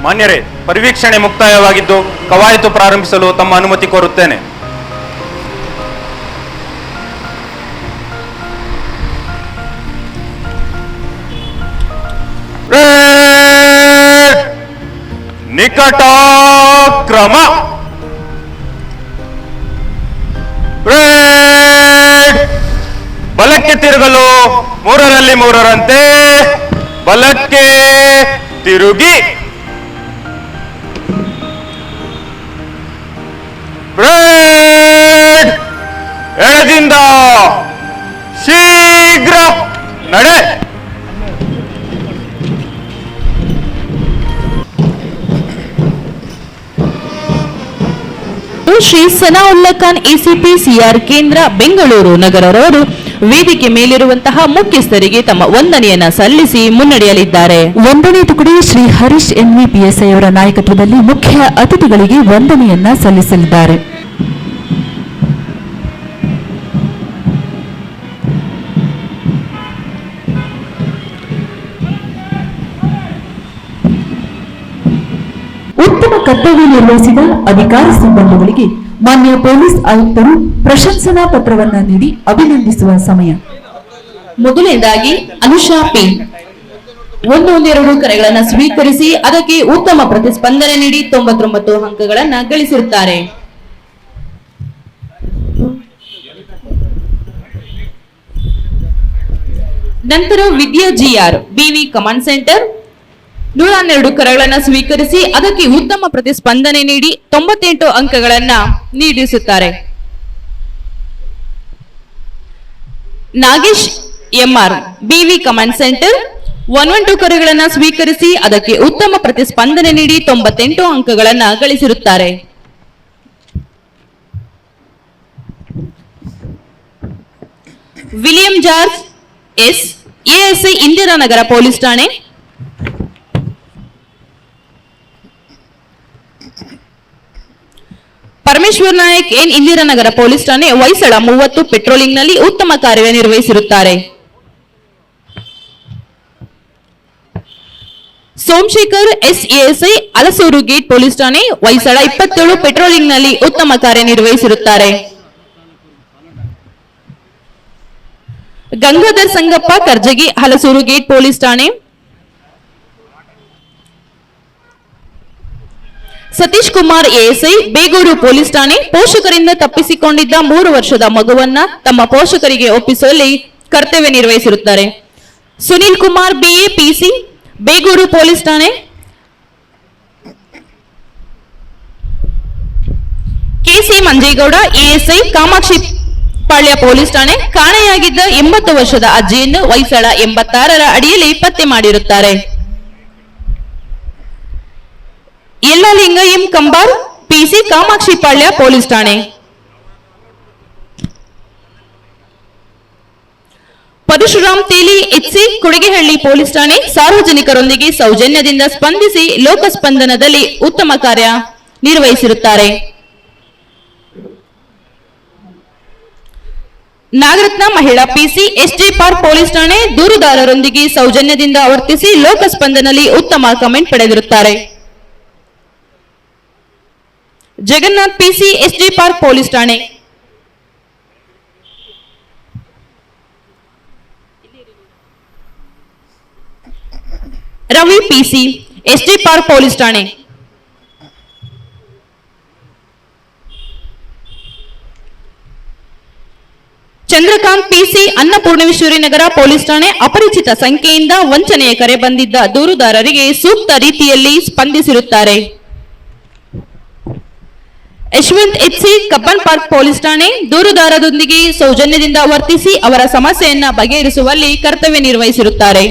ಮಾನ್ಯರೇ, ಪರಿವೀಕ್ಷಣೆ ಮುಕ್ತಾಯವಾಗಿದ್ದು ಕವಾಯತು ಪ್ರಾರಂಭಿಸಲು ತಮ್ಮ ಅನುಮತಿ ಕೋರುತ್ತೇನೆ. ನಿಕಟಕ್ರಮ. ಬಲಕ್ಕೆ ತಿರುಗಲು 3ರಲ್ಲಿ 3ರಂತೆ ಬಲಕ್ಕೆ ತಿರುಗಿ. ಎಡದಿಂದ ಶೀಘ್ರ ನಡೆ. ಶ್ರೀ ಸನಾವುಲ್ಲಾ ಖಾನ್ ಎಸಿಪಿ ಸಿಆರ್ ಕೇಂದ್ರ ಬೆಂಗಳೂರು ನಗರರವರು ವೇದಿಕೆ ಮೇಲಿರುವಂತಹ ಮುಖ್ಯಸ್ಥರಿಗೆ ತಮ್ಮ ವಂದನೆಯನ್ನ ಸಲ್ಲಿಸಿ ಮುನ್ನಡೆಯಲಿದ್ದಾರೆ. ವಂದನೆ ತುಕಡಿ ಶ್ರೀ ಹರೀಶ್ ಎನ್ವಿ ಪಿಎಸ್ಐ ಅವರ ನಾಯಕತ್ವದಲ್ಲಿ ಮುಖ್ಯ ಅತಿಥಿಗಳಿಗೆ ವಂದನೆಯನ್ನ ಸಲ್ಲಿಸಲಿದ್ದಾರೆ. ಉತ್ತಮ ಕರ್ತವ್ಯ ನಿರ್ವಹಿಸಿದ ಅಧಿಕಾರಿ ಸಿಬ್ಬಂದಿಗಳಿಗೆ ಮಾನ್ಯ ಪೊಲೀಸ್ ಆಯುಕ್ತರು ಪ್ರಶಂಸನಾ ಪತ್ರವನ್ನ ನೀಡಿ ಅಭಿನಂದಿಸುವ ಸಮಯ. ಮೊದಲನೇದಾಗಿ ಅನುಷಾ ಪಿ 112 ಕರೆಗಳನ್ನು ಸ್ವೀಕರಿಸಿ ಅದಕ್ಕೆ ಉತ್ತಮ ಪ್ರತಿಸ್ಪಂದನೆ ನೀಡಿ 99 ಅಂಕಗಳನ್ನು ಗಳಿಸಿರುತ್ತಾರೆ. ನಂತರ Vidya GR BV command centre 112 ಕರೆಗಳನ್ನು ಸ್ವೀಕರಿಸಿ ಅದಕ್ಕೆ ಉತ್ತಮ ಪ್ರತಿಸ್ಪಂದನೆ ನೀಡಿ 98 ಅಂಕಗಳನ್ನು ನೀಡಿಸುತ್ತಾರೆ. Nagesh MR BV command centre 112 ಕರೆಗಳನ್ನು ಸ್ವೀಕರಿಸಿ ಅದಕ್ಕೆ ಉತ್ತಮ ಪ್ರತಿಸ್ಪಂದನೆ ನೀಡಿ 98 ಅಂಕಗಳನ್ನು ಗಳಿಸಿರುತ್ತಾರೆ. William George S ASI Indiranagar police ಠಾಣೆ, ಪರಮೇಶ್ವರ್ ನಾಯಕ್ ಎನ್ ಇಂದಿರಾನಗರ ಪೊಲೀಸ್ ಠಾಣೆ ಹೊಯ್ಸಳ 30 ಪೆಟ್ರೋಲಿಂಗ್ ನಲ್ಲಿ ಉತ್ತಮ ಕಾರ್ಯನಿರ್ವಹಿಸಿರುತ್ತಾರೆ. Somashekar S ASI Halasuru gate police ಠಾಣೆ ಹೊಯ್ಸಳ 27 ಪೆಟ್ರೋಲಿಂಗ್ ನಲ್ಲಿ ಉತ್ತಮ ಕಾರ್ಯನಿರ್ವಹಿಸಿರುತ್ತಾರೆ. ಗಂಗಾಧರ್ ಸಂಗಪ್ಪ ಕರ್ಜಗಿ ಹಲಸೂರು ಗೇಟ್ ಪೊಲೀಸ್ ಠಾಣೆ, ಸತೀಶ್ ಕುಮಾರ್ ಎಎಸ್ಐ ಬೇಗೂರು ಪೊಲೀಸ್ ಠಾಣೆ ಪೋಷಕರಿಂದ ತಪ್ಪಿಸಿಕೊಂಡಿದ್ದ 3 ವರ್ಷದ ಮಗುವನ್ನ ತಮ್ಮ ಪೋಷಕರಿಗೆ ಒಪ್ಪಿಸುವಲ್ಲಿ ಕರ್ತವ್ಯ ನಿರ್ವಹಿಸಿರುತ್ತಾರೆ. Sunil Kumar BA PC Begur police ಠಾಣೆ, KC Manjegowda ASI Kamakshi Palya police ಠಾಣೆ ಕಾಣೆಯಾಗಿದ್ದ 80 ವರ್ಷದ ಅಜ್ಜಿಯನ್ನು ಹೊಯ್ಸಳ 86ರ ಅಡಿಯಲ್ಲಿ ಪತ್ತೆ ಮಾಡಿರುತ್ತಾರೆ. ಯಲ್ಲಲಿಂಗಯ್ಯಂ ಕಂಬಾರ್ ಪಿಸಿ ಕಾಮಾಕ್ಷಿ ಪಾಳ್ಯ ಪೊಲೀಸ್ ಠಾಣೆ, ಪರಶುರಾಮ್ ತೇಲಿ ಎಚ್ಸಿ ಕೊಡಗೆಹಳ್ಳಿ ಪೊಲೀಸ್ ಠಾಣೆ ಸಾರ್ವಜನಿಕರೊಂದಿಗೆ ಸೌಜನ್ಯದಿಂದ ಸ್ಪಂದಿಸಿ ಲೋಕಸ್ಪಂದನದಲ್ಲಿ ಉತ್ತಮ ಕಾರ್ಯ ನಿರ್ವಹಿಸಿರುತ್ತಾರೆ. ನಾಗರತ್ನ ಮಹಿಳಾ ಪಿಸಿ ಎಸ್ಜೆ ಪಾರ್ಕ್ ಪೊಲೀಸ್ ಠಾಣೆ ದೂರುದಾರರೊಂದಿಗೆ ಸೌಜನ್ಯದಿಂದ ವರ್ತಿಸಿ ಲೋಕಸ್ಪಂದನಲ್ಲಿ ಉತ್ತಮ ಕಮೆಂಟ್ ಪಡೆದಿರುತ್ತಾರೆ. Jagannath PC SJ park police ಠಾಣೆ, Ravi PC SJ park police ಠಾಣೆ, ಚಂದ್ರಕಾಂತ್ ಪಿಸಿ ಅನ್ನಪೂರ್ಣೇಶ್ವರಿ ನಗರ ಪೊಲೀಸ್ ಠಾಣೆ ಅಪರಿಚಿತ ಸಂಖ್ಯೆಯಿಂದ ವಂಚನೆಯ ಕರೆ ಬಂದಿದ್ದ ದೂರುದಾರರಿಗೆ ಸೂಕ್ತ ರೀತಿಯಲ್ಲಿ ಸ್ಪಂದಿಸಿರುತ್ತಾರೆ. Yashwanth HC Cubbon park police ಠಾಣೆ ದೂರುದಾರರೊಂದಿಗೆ ಸೌಜನ್ಯದಿಂದ ವರ್ತಿಸಿ ಅವರ ಸಮಸ್ಯೆಯನ್ನ ಬಗೆಹರಿಸುವಲ್ಲಿ ಕರ್ತವ್ಯ ನಿರ್ವಹಿಸಿರುತ್ತಾರೆ.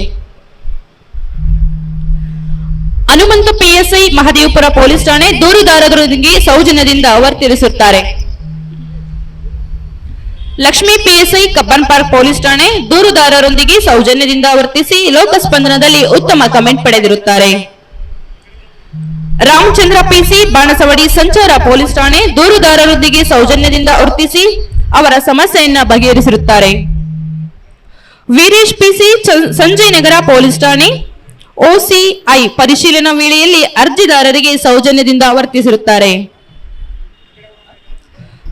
ಹನುಮಂತ ಪಿಎಸ್ಐ ಮಹದೇವಪುರ ಪೊಲೀಸ್ ಠಾಣೆ ದೂರುದಾರರೊಂದಿಗೆ ಸೌಜನ್ಯದಿಂದ ವರ್ತಿಸುತ್ತಾರೆ. Lakshmi PSI Cubbon park police ಠಾಣೆ ದೂರುದಾರರೊಂದಿಗೆ ಸೌಜನ್ಯದಿಂದ ವರ್ತಿಸಿ ಲೋಕಸ್ಪಂದನದಲ್ಲಿ ಉತ್ತಮ ಕಮೆಂಟ್ ಪಡೆದಿರುತ್ತಾರೆ. ರಾಮಚಂದ್ರ ಪಿಸಿ ಬಾಣಸವಡಿ ಸಂಚಾರ ಪೊಲೀಸ್ ಠಾಣೆ ದೂರುದಾರರೊಂದಿಗೆ ಸೌಜನ್ಯದಿಂದ ವರ್ತಿಸಿ ಅವರ ಸಮಸ್ಯೆಯನ್ನ ಬಗೆಹರಿಸಿರುತ್ತಾರೆ. ವೀರೇಶ್ ಪಿಸಿ ಸಂಜಯ್ ನಗರ ಪೊಲೀಸ್ ಠಾಣೆ OCI ಪರಿಶೀಲನಾ ವೇಳೆಯಲ್ಲಿ ಅರ್ಜಿದಾರರಿಗೆ ಸೌಜನ್ಯದಿಂದ ವರ್ತಿಸಿರುತ್ತಾರೆ.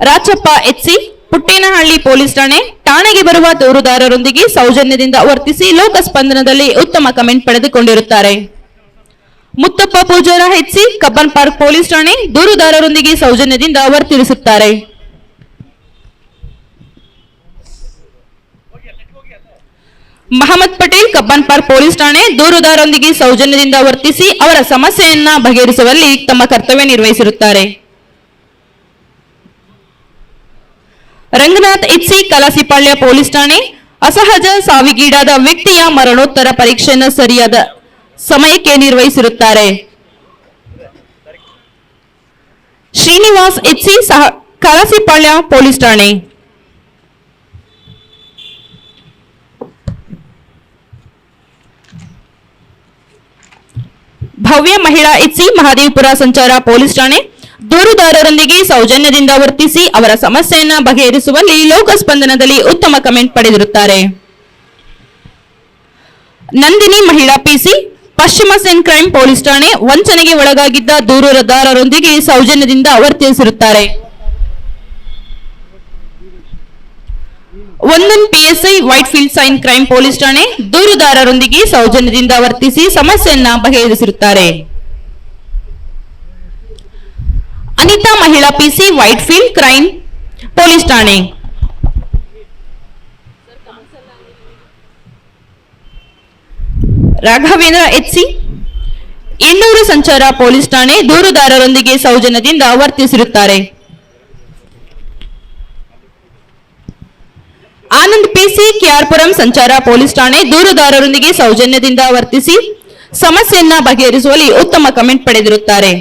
ರಾಚಪ್ಪ HC ಪುಟ್ಟೇನಹಳ್ಳಿ ಪೊಲೀಸ್ ಠಾಣೆಗೆ ಬರುವ ದೂರುದಾರರೊಂದಿಗೆ ಸೌಜನ್ಯದಿಂದ ವರ್ತಿಸಿ ಲೋಕಸ್ಪಂದನದಲ್ಲಿ ಉತ್ತಮ ಕಮೆಂಟ್ ಪಡೆದುಕೊಂಡಿರುತ್ತಾರೆ. Muttappa Pujar HC Cubbon park police ಠಾಣೆ ದೂರುದಾರರೊಂದಿಗೆ ಸೌಜನ್ಯದಿಂದ ವರ್ತಿಸುತ್ತಾರೆ. Mohammed Patel Cubbon park police ಠಾಣೆ ದೂರುದಾರರೊಂದಿಗೆ ಸೌಜನ್ಯದಿಂದ ವರ್ತಿಸಿ ಅವರ ಸಮಸ್ಯೆಯನ್ನ ಬಗೆಹರಿಸುವಲ್ಲಿ ತಮ್ಮ ಕರ್ತವ್ಯ ನಿರ್ವಹಿಸಿರುತ್ತಾರೆ. ರಂಗನಾಥ್ HC ಕಲಾಸಿಪಾಳ್ಯ ಪೊಲೀಸ್ ಠಾಣೆ ಅಸಹಜ ಸಾವಿಗೀಡಾದ ವ್ಯಕ್ತಿಯ ಮರಣೋತ್ತರ ಪರೀಕ್ಷೆಯನ್ನು ಸರಿಯಾದ ಸಮಯಕ್ಕೆ ನಿರ್ವಹಿಸಿರುತ್ತಾರೆ. ಶ್ರೀನಿವಾಸ್ HC ಕಲಾಸಿಪಾಳ್ಯ ಪೊಲೀಸ್ ಠಾಣೆ ಭವ್ಯ ಮಹಿಳಾ HC ಮಹದೇವಪುರ ಸಂಚಾರ ಪೊಲೀಸ್ ಠಾಣೆ ದೂರುದಾರರೊಂದಿಗೆ ಸೌಜನ್ಯದಿಂದ ವರ್ತಿಸಿ ಅವರ ಸಮಸ್ಯೆಯನ್ನ ಬಗೆಹರಿಸುವಲ್ಲಿ ಲೋಕಸ್ಪಂದನದಲ್ಲಿ ಉತ್ತಮ ಕಮೆಂಟ್ ಪಡೆದಿರುತ್ತಾರೆ. ನಂದಿನಿ ಮಹಿಳಾ PC ಪಶ್ಚಿಮ ಸೆನ್ ಕ್ರೈಮ್ ಪೊಲೀಸ್ ಠಾಣೆ ವಂಚನೆಗೆ ಒಳಗಾಗಿದ್ದ ದೂರುದಾರರೊಂದಿಗೆ ಸೌಜನ್ಯದಿಂದ ವರ್ತಿಸಿರುತ್ತಾರೆ. ಒಂದನ್ PSI Whitefield CEN crime police ಠಾಣೆ ದೂರುದಾರರೊಂದಿಗೆ ಸೌಜನ್ಯದಿಂದ ವರ್ತಿಸಿ ಸಮಸ್ಯೆಯನ್ನ ಬಗೆಹರಿಸಿರುತ್ತಾರೆ. ಅನಿತಾ ಮಹಿಳಾ PC ವೈಟ್ಫೀಲ್ಡ್ ಕ್ರೈಮ್ ಪೊಲೀಸ್ ಠಾಣೆ ರಾಘವೇಂದ್ರ HC ಇನ್ನೂರು ಸಂಚಾರ ಪೊಲೀಸ್ ಠಾಣೆ ದೂರುದಾರರೊಂದಿಗೆ ಸೌಜನ್ಯದಿಂದ ವರ್ತಿಸಿರುತ್ತಾರೆ. ಆನಂದ್ PC KR ಸಂಚಾರ ಪೊಲೀಸ್ ಠಾಣೆ ದೂರುದಾರರೊಂದಿಗೆ ಸೌಜನ್ಯದಿಂದ ವರ್ತಿಸಿ ಸಮಸ್ಯೆಯನ್ನ ಬಗೆಹರಿಸುವಲ್ಲಿ ಉತ್ತಮ ಕಮೆಂಟ್ ಪಡೆದಿರುತ್ತಾರೆ.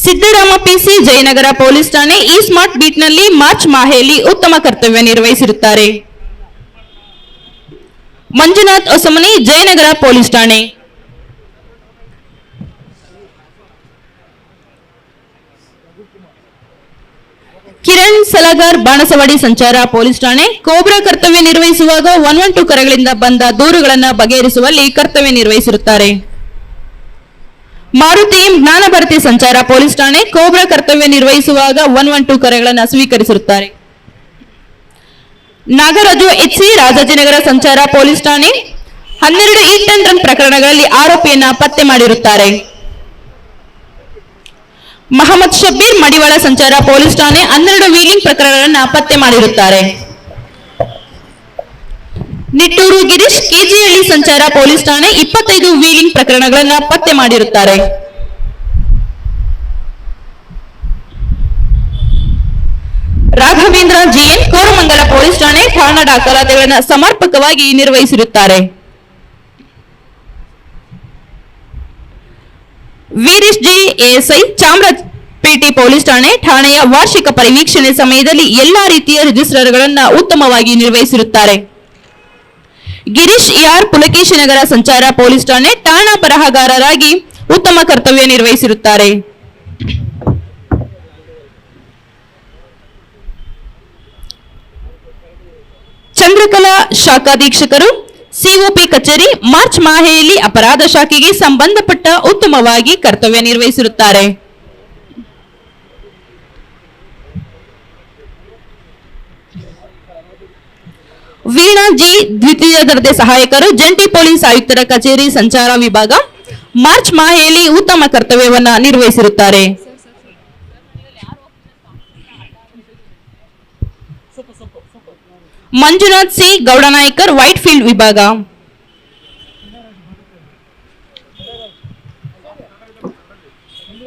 ಸಿದ್ದರಾಮ PC ಜಯನಗರ ಪೊಲೀಸ್ ಠಾಣೆ ಈ ಸ್ಮಾರ್ಟ್ ಬೀಟ್ನಲ್ಲಿ ಮಾರ್ಚ್ ಮಾಹೆಯಲ್ಲಿ ಉತ್ತಮ ಕರ್ತವ್ಯ ನಿರ್ವಹಿಸಿರುತ್ತಾರೆ. ಮಂಜುನಾಥ್ ಹೊಸಮನಿ ಜಯನಗರ ಪೊಲೀಸ್ ಠಾಣೆ ಕಿರಣ್ ಸಲಗಾರ್ ಬಾಣಸವಾಡಿ ಸಂಚಾರ ಪೊಲೀಸ್ ಠಾಣೆ ಕೋಬ್ರಾ ಕರ್ತವ್ಯ ನಿರ್ವಹಿಸುವಾಗ 112 ಕರೆಗಳಿಂದ ಬಂದ ದೂರುಗಳನ್ನು ಬಗೆಹರಿಸುವಲ್ಲಿ ಕರ್ತವ್ಯ ನಿರ್ವಹಿಸಿರುತ್ತಾರೆ. ಮಾರುತಿ ಜ್ಞಾನಭಾರತಿ ಸಂಚಾರ ಪೊಲೀಸ್ ಠಾಣೆ ಕೋಬ್ರಾ ಕರ್ತವ್ಯ ನಿರ್ವಹಿಸುವಾಗ 112 ಕರೆಗಳನ್ನು ಸ್ವೀಕರಿಸಿರುತ್ತಾರೆ. ನಾಗರಾಜು HC ರಾಜಾಜಿನಗರ ಸಂಚಾರ ಪೊಲೀಸ್ ಠಾಣೆ 12 ಈಟ್ ಅಂಡ್ ರನ್ ಪ್ರಕರಣಗಳಲ್ಲಿ ಆರೋಪಿಯನ್ನ ಪತ್ತೆ ಮಾಡಿರುತ್ತಾರೆ. ಮಹಮ್ಮದ್ ಶಬ್ಬೀರ್ ಮಡಿವಾಳ ಸಂಚಾರ ಪೊಲೀಸ್ ಠಾಣೆ 12 ವೀಲಿಂಗ್ ಪ್ರಕರಣಗಳನ್ನು ಪತ್ತೆ ಮಾಡಿರುತ್ತಾರೆ. ನಿಟ್ಟೂರು ಗಿರೀಶ್ ಕೆಜಿಹಳ್ಳಿ ಸಂಚಾರ ಪೊಲೀಸ್ ಠಾಣೆ 25 ವೀಲಿಂಗ್ ಪ್ರಕರಣಗಳನ್ನು ಪತ್ತೆ ಮಾಡಿರುತ್ತಾರೆ. ರಾಘವೇಂದ್ರ GN ಕೋರಮಂಗಲ ಪೊಲೀಸ್ ಠಾಣೆ ಠಾಣಾ ದಾಖಲಾತಿಗಳನ್ನು ಸಮರ್ಪಕವಾಗಿ ನಿರ್ವಹಿಸಿರುತ್ತಾರೆ. Veeresh G ASI Chamarajpet police ಠಾಣೆಯ ವಾರ್ಷಿಕ ಪರಿವೀಕ್ಷಣೆ ಸಮಯದಲ್ಲಿ ಎಲ್ಲಾ ರೀತಿಯ ರಿಜಿಸ್ಟರ್ಗಳನ್ನು ಉತ್ತಮವಾಗಿ ನಿರ್ವಹಿಸಿರುತ್ತಾರೆ. ಗಿರೀಶ್ ER ಪುಲಕೇಶಿನಗರ ಸಂಚಾರ ಪೊಲೀಸ್ ಠಾಣೆ ಠಾಣಾ ಬರಹಗಾರರಾಗಿ ಉತ್ತಮ ಕರ್ತವ್ಯ ನಿರ್ವಹಿಸಿರುತ್ತಾರೆ. ಚಂದ್ರಕಲಾ ಶಾಖಾಧೀಕ್ಷಕರು COP ಕಚೇರಿ ಮಾರ್ಚ್ ಮಾಹೆಯಲ್ಲಿ ಅಪರಾಧ ಶಾಖೆಗೆ ಸಂಬಂಧಪಟ್ಟ ಉತ್ತಮವಾಗಿ ಕರ್ತವ್ಯ ನಿರ್ವಹಿಸಿರುತ್ತಾರೆ. ವೀಣಾ G ದ್ವಿತೀಯ ದರ್ಜೆ ಸಹಾಯಕರು ಜಂಟಿ ಪೊಲೀಸ್ ಆಯುಕ್ತರ ಕಚೇರಿ ಸಂಚಾರ ವಿಭಾಗ ಮಾರ್ಚ್ ಮಾಹೆಯಲ್ಲಿ ಉತ್ತಮ ಕರ್ತವ್ಯವನ್ನ ನಿರ್ವಹಿಸಿರುತ್ತಾರೆ. ಮಂಜುನಾಥ್ C ಗೌಡನಾಯ್ಕರ್ ವೈಟ್ಫೀಲ್ಡ್ ವಿಭಾಗ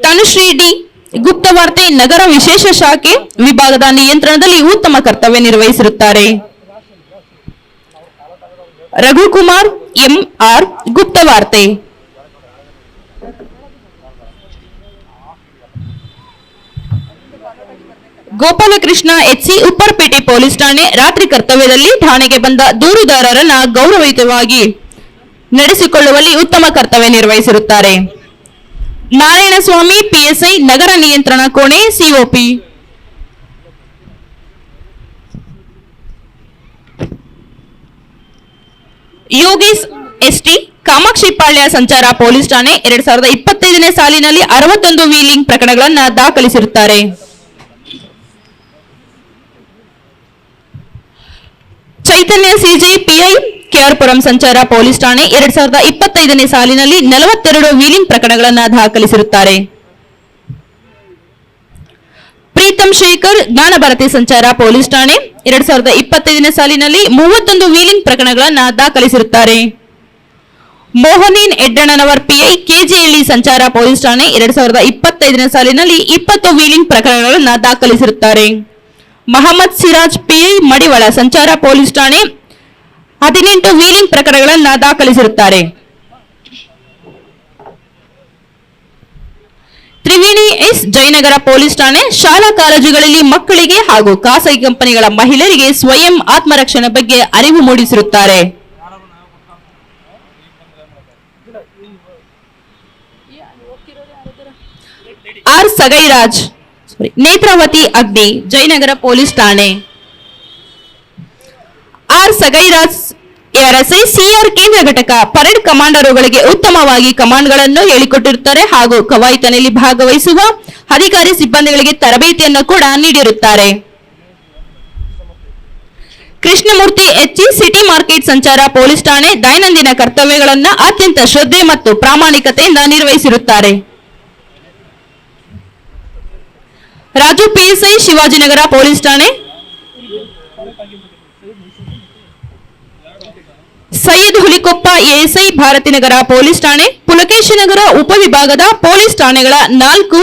ತನುಶ್ರೀ D ಗುಪ್ತವಾರ್ತೆ ನಗರ ವಿಶೇಷ ಶಾಖೆ ವಿಭಾಗದ ನಿಯಂತ್ರಣದಲ್ಲಿ ಉತ್ತಮ ಕರ್ತವ್ಯ ನಿರ್ವಹಿಸಿರುತ್ತಾರೆ. ರಘುಕುಮಾರ್ MR ಗುಪ್ತವಾರ್ತೆ ಗೋಪಾಲಕೃಷ್ಣ HC ಉಪ್ಪರ್ಪೇಟೆ ಪೊಲೀಸ್ ಠಾಣೆ ರಾತ್ರಿ ಕರ್ತವ್ಯದಲ್ಲಿ ಠಾಣೆಗೆ ಬಂದ ದೂರುದಾರರನ್ನ ಗೌರವಯುತವಾಗಿ ನಡೆಸಿಕೊಳ್ಳುವಲ್ಲಿ ಉತ್ತಮ ಕರ್ತವ್ಯ ನಿರ್ವಹಿಸಿರುತ್ತಾರೆ. ನಾರಾಯಣಸ್ವಾಮಿ PSI ನಗರ ನಿಯಂತ್ರಣ ಕೋಣೆ COP ಯೋಗೇಶ್ ಎಸ್ಟಿ ಕಾಮಾಕ್ಷಿಪಾಳ್ಯ ಸಂಚಾರ ಪೊಲೀಸ್ ಠಾಣೆ 2025ನೇ ಸಾಲಿನಲ್ಲಿ 61 ವೀಲಿಂಗ್ ಪ್ರಕರಣಗಳನ್ನು ದಾಖಲಿಸಿರುತ್ತಾರೆ. ಚೈತನ್ಯ ಸಿಜೆ ಪಿಐ ಕೆಆರ್ಪುರಂ ಸಂಚಾರ ಪೊಲೀಸ್ ಠಾಣೆ 2025ನೇ ಸಾಲಿನಲ್ಲಿ 42 ವೀಲಿಂಗ್ ಪ್ರಕರಣಗಳನ್ನು ದಾಖಲಿಸಿರುತ್ತಾರೆ. ಪ್ರೀತಂ ಶೇಖರ್ ಜ್ಞಾನಭಾರತಿ ಸಂಚಾರ ಪೊಲೀಸ್ ಠಾಣೆ 2025ನೇ ಸಾಲಿನಲ್ಲಿ 31 ವೀಲಿಂಗ್ ಪ್ರಕರಣಗಳನ್ನು ದಾಖಲಿಸಿರುತ್ತಾರೆ. ಮೋಹನೀನ್ ಎಡ್ಡಣ್ಣನವರ್ ಪಿಐ ಕೆಜಿಹಳ್ಳಿ ಸಂಚಾರ ಪೊಲೀಸ್ ಠಾಣೆ 2025ನೇ ಸಾಲಿನಲ್ಲಿ 20 ವೀಲಿಂಗ್ ಪ್ರಕರಣಗಳನ್ನು ದಾಖಲಿಸಿರುತ್ತಾರೆ. ಮಹಮ್ಮದ್ ಸಿರಾಜ್ ಪಿಐ ಮಡಿವಾಳ ಸಂಚಾರ ಪೊಲೀಸ್ ಠಾಣೆ 18 ವೀಲಿಂಗ್ ಪ್ರಕರಣಗಳನ್ನು ದಾಖಲಿಸಿರುತ್ತಾರೆ. ತ್ರಿವೇಣಿ ಎಸ್ ಜಯನಗರ ಪೊಲೀಸ್ ಠಾಣೆ ಶಾಲಾ ಕಾಲೇಜುಗಳಲ್ಲಿ ಮಕ್ಕಳಿಗೆ ಹಾಗೂ ಖಾಸಗಿ ಕಂಪನಿಗಳ ಮಹಿಳೆಯರಿಗೆ ಸ್ವಯಂ ಆತ್ಮರಕ್ಷಣೆ ಬಗ್ಗೆ ಅರಿವು ಮೂಡಿಸಿರುತ್ತಾರೆ. ಆರ್ ಸಗೈರಾಜ್ ನೇತ್ರಾವತಿ ಅಗ್ನಿ ಜಯನಗರ ಪೊಲೀಸ್ ಠಾಣೆ. ಆರ್ ಸಗೈರಾಜ್ ಎಆರ್ಎಸ್ಐ ಸಿಆರ್ ಕೇಂದ್ರ ಘಟಕ ಪರೇಡ್ ಕಮಾಂಡರುಗಳಿಗೆ ಉತ್ತಮವಾಗಿ ಕಮಾಂಡ್ಗಳನ್ನು ಹೇಳಿಕೊಟ್ಟಿರುತ್ತಾರೆ ಹಾಗೂ ಕವಾಯತಿನಲ್ಲಿ ಭಾಗವಹಿಸುವ ಅಧಿಕಾರಿ ಸಿಬ್ಬಂದಿಗಳಿಗೆ ತರಬೇತಿಯನ್ನು ಕೂಡ ನೀಡಿರುತ್ತಾರೆ. ಕೃಷ್ಣಮೂರ್ತಿ ಎಚ್ಇ ಸಿಟಿ ಮಾರ್ಕೆಟ್ ಸಂಚಾರ ಪೊಲೀಸ್ ಠಾಣೆ ದೈನಂದಿನ ಕರ್ತವ್ಯಗಳನ್ನು ಅತ್ಯಂತ ಶ್ರದ್ಧೆ ಮತ್ತು ಪ್ರಾಮಾಣಿಕತೆಯಿಂದ ನಿರ್ವಹಿಸಿರುತ್ತಾರೆ. ರಾಜು ಪಿಎಸ್ಐ ಶಿವಾಜಿನಗರ ಪೊಲೀಸ್ ಠಾಣೆ. ಸೈಯದ್ ಹುಲಿಕೊಪ್ಪ ಎಎಸ್ಐ ಭಾರತಿನಗರ ಪೊಲೀಸ್ ಠಾಣೆ ಪುಲಕೇಶಿನಗರ ಉಪವಿಭಾಗದ ಪೊಲೀಸ್ ಠಾಣೆಗಳ 4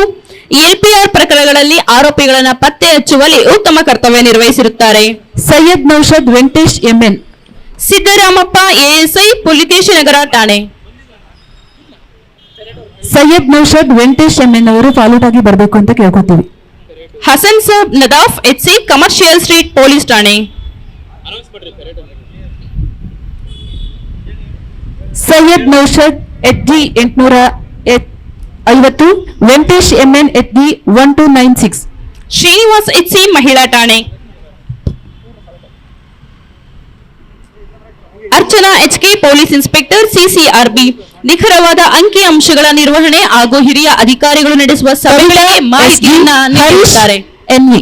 ಎಲ್ಪಿಆರ್ ಪ್ರಕರಣಗಳಲ್ಲಿ ಆರೋಪಿಗಳನ್ನು ಪತ್ತೆ ಹಚ್ಚುವಲ್ಲಿ ಉತ್ತಮ ಕರ್ತವ್ಯ ನಿರ್ವಹಿಸಿರುತ್ತಾರೆ. ಸೈಯದ್ ನೌಷದ್ ವೆಂಕಟೇಶ್ ಎಂಎನ್ ಸಿದ್ದರಾಮಪ್ಪ ಎಎಸ್ಐ ಪುಲಕೇಶಿನಗರ ಠಾಣೆ. ಸೈಯದ್ ನೌಷದ್ ವೆಂಕಟೇಶ್ ಎಂಎನ್ ಅವರು ಫಾಲೋಟ್ ಆಗಿ ಬರಬೇಕು ಅಂತ ಕೇಳ್ಕೊತೀವಿ. Hasan Saab Nadaf HC commercial street police ಠಾಣೆ. Syed Naushad HD 850 Venkatesh MN HD 1296 Srinivas HC ಮಹಿಳಾ ಠಾಣೆ. Archana HK police inspector CCRB ನಿಖರವಾದ ಅಂಕಿ ಅಂಶಗಳ ನಿರ್ವಹಣೆ ಹಾಗೂ ಹಿರಿಯ ಅಧಿಕಾರಿಗಳು ನಡೆಸುವ ಸಭೆಗಳಿಗೆ ಮಾಹಿತಿಯನ್ನ ನೀಡುತ್ತಾರೆ. ಎನ್ವಿ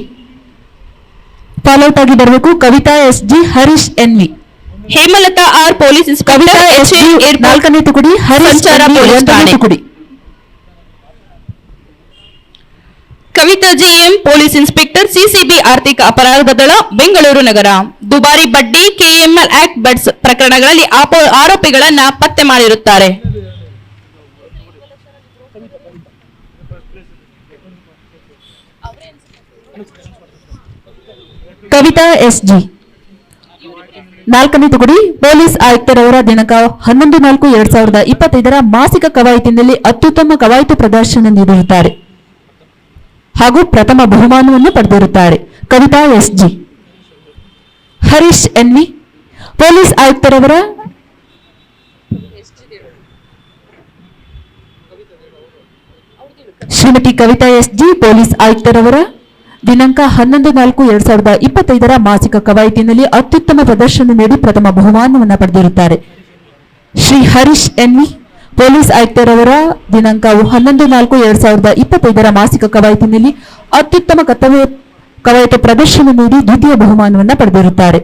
ಫಾಲೋಟ್ ಆಗಿ ಬರಬೇಕು. Kavitha SG Harish NV. Hemalatha R police inspector HA airport 4ನೇ ತುಕಡಿ ಹರೀಶ್ ಸಂಚಾರ ಪೊಲೀಸ್ ಠಾಣೆ. ತುಕಡಿ. Kavitha GM police inspector CCB ಆರ್ಥಿಕ ಅಪರಾಧ ದಳ ಬೆಂಗಳೂರು ನಗರ. ದುಬಾರಿ ಬಡ್ಡಿ ಕೆಎಂಎಲ್ ಆಕ್ಟ್ ಬಡ್ಸ್ ಪ್ರಕರಣಗಳಲ್ಲಿ ಆರೋಪಿಗಳನ್ನ ಪತ್ತೆ ಮಾಡಿರುತ್ತಾರೆ. ಕವಿತಾ ಎಸ್ಜಿ 4ನೇ ತುಕಡಿ ಪೊಲೀಸ್ ಆಯುಕ್ತರವರ ದಿನಾಂಕ 11/4/2025 ಮಾಸಿಕ ಕವಾಯತಿನಲ್ಲಿ ಅತ್ಯುತ್ತಮ ಕವಾಯತು ಪ್ರದರ್ಶನ ನೀಡಿರುತ್ತಾರೆ ಹಾಗೂ ಪ್ರಥಮ ಬಹುಮಾನವನ್ನು ಪಡೆದಿರುತ್ತಾರೆ. Kavitha SG. Harish NV police ಆಯುಕ್ತರವರ ಶ್ರೀಮತಿ ಕವಿತಾ ಎಸ್ಜಿ ಪೊಲೀಸ್ ಆಯುಕ್ತರವರ ದಿನಾಂಕ 11/4/2025 ಮಾಸಿಕ ಕವಾಯತಿನಲ್ಲಿ ಅತ್ಯುತ್ತಮ ಪ್ರದರ್ಶನ ನೀಡಿ ಪ್ರಥಮ ಬಹುಮಾನವನ್ನು ಪಡೆದಿರುತ್ತಾರೆ. ಶ್ರೀ ಹರೀಶ್ ಎನ್ವಿ ಪೊಲೀಸ್ ಆಯುಕ್ತರವರ ದಿನಾಂಕ 11/4/2025 ಮಾಸಿಕ ಕವಾಯತಿನಲ್ಲಿ ಅತ್ಯುತ್ತಮ ಕವಾಯತು ಪ್ರದರ್ಶನ ನೀಡಿ ದ್ವಿತೀಯ ಬಹುಮಾನವನ್ನು ಪಡೆದಿರುತ್ತಾರೆ.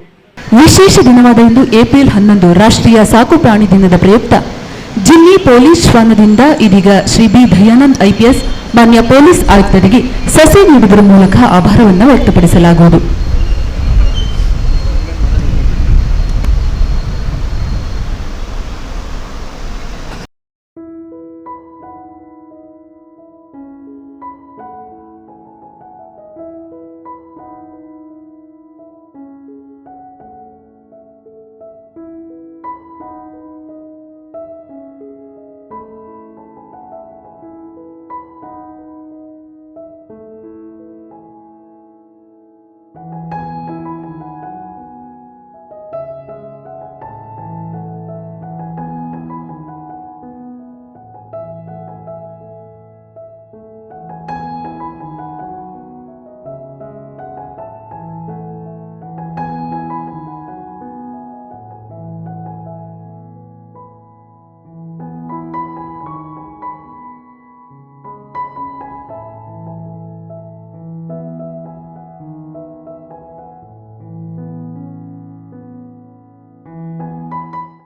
ವಿಶೇಷ ದಿನವಾದ ಇಂದು ಏಪ್ರಿಲ್ 11 ರಾಷ್ಟ್ರೀಯ ಸಾಕು ಪ್ರಾಣಿ ದಿನದ ಪ್ರಯುಕ್ತ ಜಿಲ್ಲೆ ಪೊಲೀಸ್ ಶ್ವಾನದಿಂದ ಇದೀಗ ಶ್ರೀ ಬಿ ದಯಾನಂದ್ ಐಪಿಎಸ್ ಮಾನ್ಯ ಪೊಲೀಸ್ ಆಯುಕ್ತರಿಗೆ ಸಸಿ ನೀಡುವುದರ ಮೂಲಕ ಆಭಾರವನ್ನು ವ್ಯಕ್ತಪಡಿಸಲಾಗುವುದು.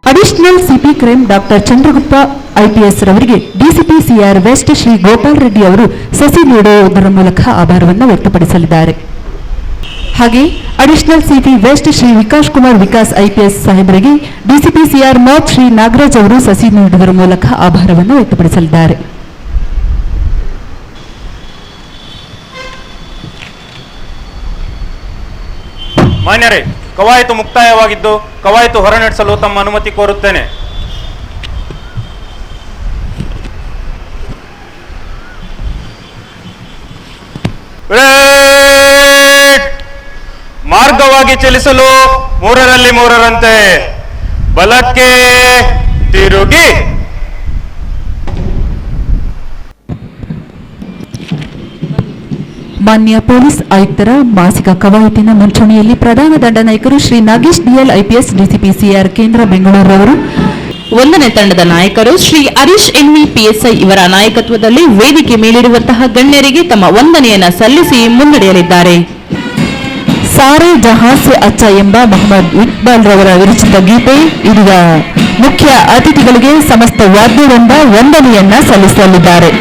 Additional CP crime doctor Chandragupta IPS ರವರಿಗೆ DCP CR west Shri Gopal Reddy ಅವರು ಸಸಿ ನೀಡುವುದರ ಮೂಲಕ ಆಭಾರವನ್ನು ವ್ಯಕ್ತಪಡಿಸಲಿದ್ದಾರೆ. ಹಾಗೆ additional CP west Shri Vikas Kumar Vikas IPS ಸಾಹೇಬರಿಗೆ DCP CR north Shri Nagaraj ಅವರು ಸಸಿ ನೀಡುವುದರ ಮೂಲಕ ಆಭಾರವನ್ನು ವ್ಯಕ್ತಪಡಿಸಲಿದ್ದಾರೆ. ಮಾನ್ಯರೇ, ಕವಾಯತು ಮುಕ್ತಾಯವಾಗಿದ್ದು ಕವಾಯತು ಹೊರನಡೆಸಲು ತಮ್ಮ ಅನುಮತಿ ಕೋರುತ್ತೇನೆ. ಮಾರ್ಗವಾಗಿ ಚಲಿಸಲು 3ರಲ್ಲಿ 3ರಂತೆ ಬಲಕ್ಕೆ ತಿರುಗಿ. ಮಾನ್ಯ ಪೊಲೀಸ್ ಆಯುಕ್ತರ ಮಾಸಿಕ ಕವಾಯತಿನ ಮುಂಚೂಣಿಯಲ್ಲಿ ಪ್ರಧಾನ ದಂಡನಾಯಕರು Shri Nagesh DL IPS DCP CR ಕೇಂದ್ರ ಬೆಂಗಳೂರು ಅವರು 1ನೇ ತಂಡದ ನಾಯಕರು ಶ್ರೀ ಹರೀಶ್ ಎನ್ವಿ ಪಿಎಸ್ಐ ಇವರ ನಾಯಕತ್ವದಲ್ಲಿ ವೇದಿಕೆ ಮೇಲಿರುವಂತಹ ಗಣ್ಯರಿಗೆ ತಮ್ಮ ವಂದನೆಯನ್ನ ಸಲ್ಲಿಸಿ ಮುನ್ನಡೆಯಲಿದ್ದಾರೆ. ಸಾರೆ ಜಹಾಂ ಸೆ ಅಚ್ಚಾ ಎಂಬ ಮೊಹಮ್ಮದ್ ಇಕ್ಬಾಲ್ ರವರ ವಿರಚಿತ ಗೀತೆ ಇದೀಗ ಮುಖ್ಯ ಅತಿಥಿಗಳಿಗೆ ಸಮಸ್ತ ವಾದ್ಯವೃಂದ ವಂದನೆಯನ್ನ ಸಲ್ಲಿಸಲಿದ್ದಾರೆ.